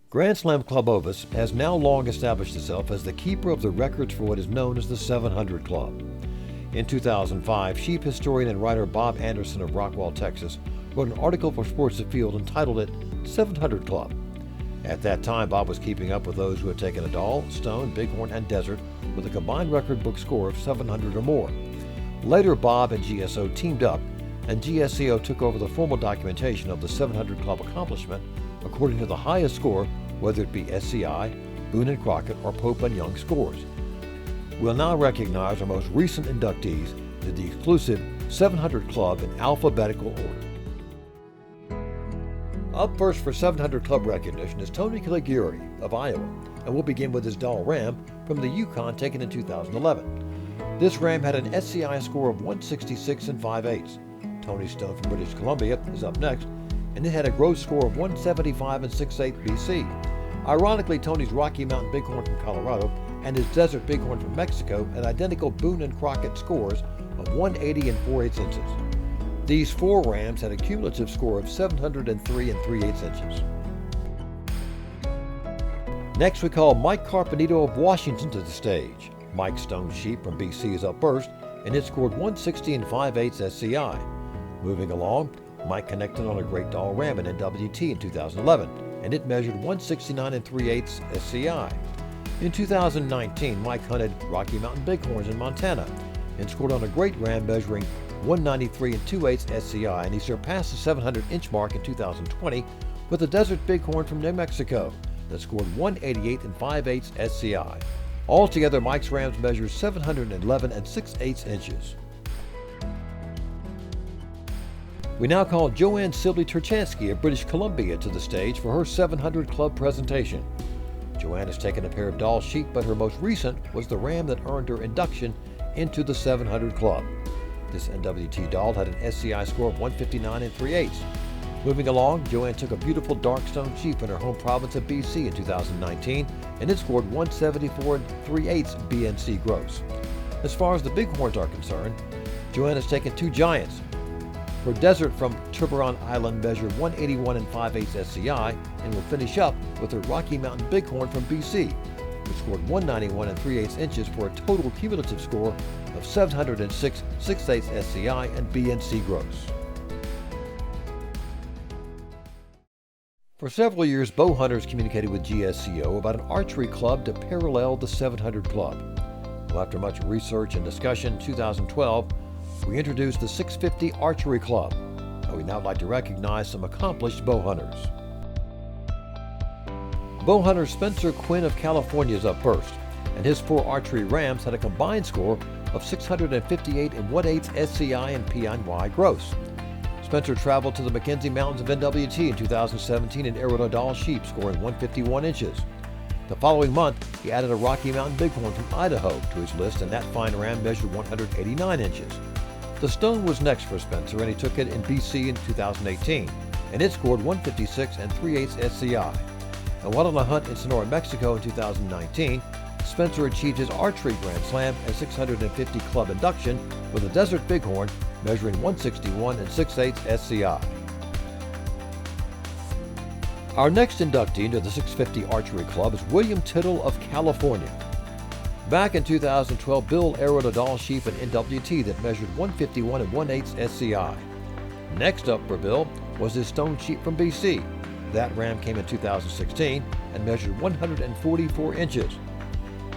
Grand Slam Club Ovis has now long established itself as the keeper of the records for what is known as the 700 Club. In 2005, sheep historian and writer Bob Anderson of Rockwall, Texas, wrote an article for Sports Afield entitled it 700 Club. At that time, Bob was keeping up with those who had taken a Doll, Stone, Bighorn, and Desert with a combined record book score of 700 or more. Later, Bob and GSO teamed up, and GSCO took over the formal documentation of the 700 Club accomplishment according to the highest score, whether it be SCI, Boone and Crockett, or Pope and Young scores. We'll now recognize our most recent inductees to the exclusive 700 Club in alphabetical order. Up first for 700 Club recognition is Tony Killigiri of Iowa, and we'll begin with his Doll Ram from the Yukon taken in 2011. This Ram had an SCI score of 166 and 5/8. Tony Stone from British Columbia is up next, and it had a gross score of 175 and 6/8 BC. Ironically, Tony's Rocky Mountain Bighorn from Colorado and his Desert Bighorn from Mexico had identical Boone and Crockett scores of 180 and 4/8 inches. These four Rams had a cumulative score of 703 and 3/8 inches. Next, we call Mike Carpenido of Washington to the stage. Mike Stone Sheep from BC is up first, and it scored 160 and 5/8 SCI. Moving along, Mike connected on a Great Doll Ram in NWT in 2011, and it measured 169 and 3/8 SCI. In 2019, Mike hunted Rocky Mountain Bighorns in Montana and scored on a Great Ram measuring 193 and 2/8 SCI, and he surpassed the 700-inch mark in 2020 with a Desert Bighorn from New Mexico that scored 188 and 5/8 SCI. Altogether, Mike's Rams measure 711 and 6/8 inches. We now call Joanne Sibley Terchanski of British Columbia to the stage for her 700 Club presentation. Joanne has taken a pair of Doll sheep, but her most recent was the Ram that earned her induction into the 700 Club. This NWT Doll had an SCI score of 159 and 3/8. Moving along, Joanne took a beautiful dark stone sheep in her home province of BC in 2019, and it scored 174 and 3/8 BNC gross. As far as the Bighorns are concerned, Joanne has taken two giants. Her Desert from Tiburon Island measured 181 and 5/8 SCI, and will finish up with her Rocky Mountain Bighorn from BC, which scored 191 and 3/8 inches for a total cumulative score of 706 6/8 SCI and BNC gross. For several years, bow hunters communicated with GSCO about an archery club to parallel the 700 Club. Well, after much research and discussion in 2012, we introduced the 650 Archery Club, and we now like to recognize some accomplished bow hunters. Bow hunter Spencer Quinn of California is up first, and his four archery Rams had a combined score of 658 and 1/8 SCI and PNY gross. Spencer traveled to the Mackenzie Mountains of NWT in 2017 and arrowed a Doll sheep, scoring 151 inches. The following month, he added a Rocky Mountain Bighorn from Idaho to his list, and that fine Ram measured 189 inches. The Stone was next for Spencer, and he took it in BC in 2018, and it scored 156 and 3/8 SCI. And while on a hunt in Sonora, Mexico in 2019, Spencer achieved his archery Grand Slam and 650 Club induction with a Desert Bighorn measuring 161 and 6/8 SCI. Our next inductee into the 650 Archery Club is William Tiddle of California. Back in 2012, Bill arrowed a Doll sheep in NWT that measured 151 and 1/8 SCI. Next up for Bill was his Stone sheep from BC. That Ram came in 2016 and measured 144 inches.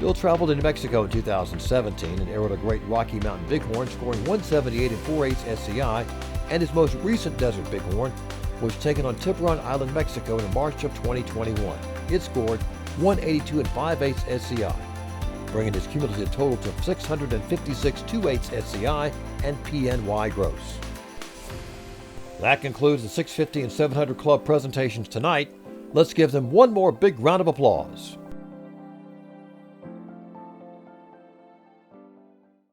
Bill traveled into Mexico in 2017 and arrowed a Great Rocky Mountain Bighorn, scoring 178 and 4/8 SCI, and his most recent Desert Bighorn was taken on Tiburon Island, Mexico in March of 2021. It scored 182 and 5/8 SCI, bringing his cumulative total to 656 2/8 SCI and PNY gross. That concludes the 650 and 700 Club presentations tonight. Let's give them one more big round of applause.